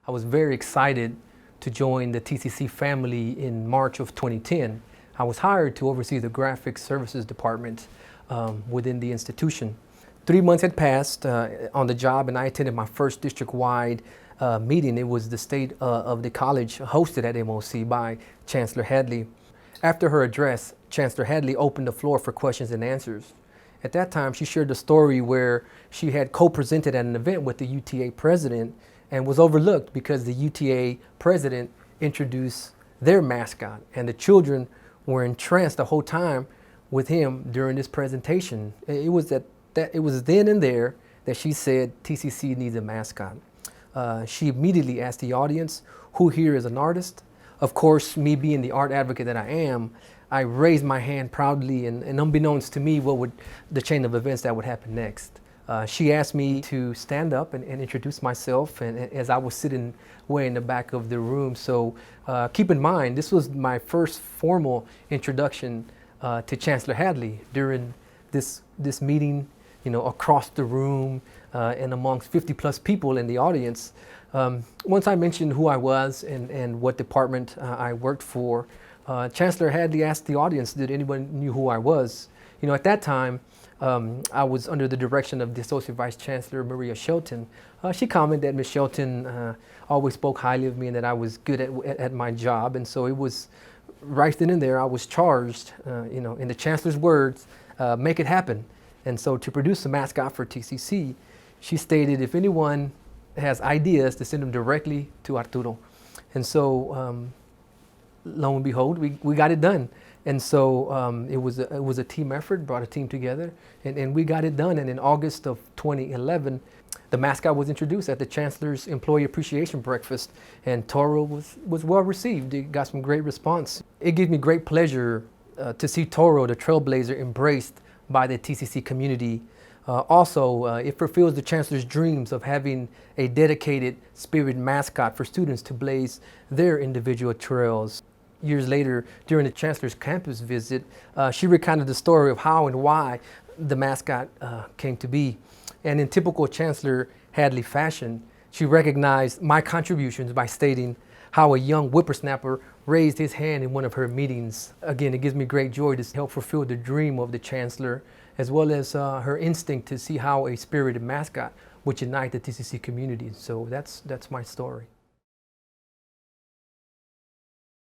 I was very excited to join the TCC family in March of 2010. I was hired to oversee the graphic services department within the institution. 3 months had passed on the job, and I attended my first district-wide meeting. It was the state of the college hosted at MOC by Chancellor Hadley. After her address, Chancellor Hadley opened the floor for questions and answers. At that time, she shared the story where she had co-presented at an event with the UTA president and was overlooked because the UTA president introduced their mascot, and the children were entranced the whole time with him during this presentation. It was then and there that she said TCC needs a mascot. She immediately asked the audience, who here is an artist? Of course, me being the art advocate that I am, I raised my hand proudly, and unbeknownst to me, what would the chain of events that would happen next. She asked me to stand up and introduce myself, and as I was sitting way in the back of the room. So keep in mind, this was my first formal introduction to Chancellor Hadley during this meeting, across the room and amongst 50 plus people in the audience. Once I mentioned who I was and what department I worked for, Chancellor Hadley asked the audience, did anyone knew who I was? At that time, I was under the direction of the Associate Vice Chancellor, Maria Shelton. She commented that Ms. Shelton always spoke highly of me and that I was good at my job. And so it was right then and there, I was charged, in the Chancellor's words, make it happen. And so to produce a mascot for TCC, she stated if anyone has ideas to send them directly to Arturo. And so lo and behold, we got it done. And so it was a team effort, brought a team together, and we got it done. And in August of 2011, the mascot was introduced at the Chancellor's Employee Appreciation Breakfast, and Toro was well received. It got some great response. It gives me great pleasure to see Toro, the trailblazer, embraced by the TCC community. Also, it fulfills the Chancellor's dreams of having a dedicated spirit mascot for students to blaze their individual trails. Years later, during the Chancellor's campus visit, she recounted the story of how and why the mascot came to be. And in typical Chancellor Hadley fashion, she recognized my contributions by stating how a young whippersnapper raised his hand in one of her meetings. Again, it gives me great joy to help fulfill the dream of the Chancellor, as well as her instinct to see how a spirited mascot would unite the TCC community. So that's my story.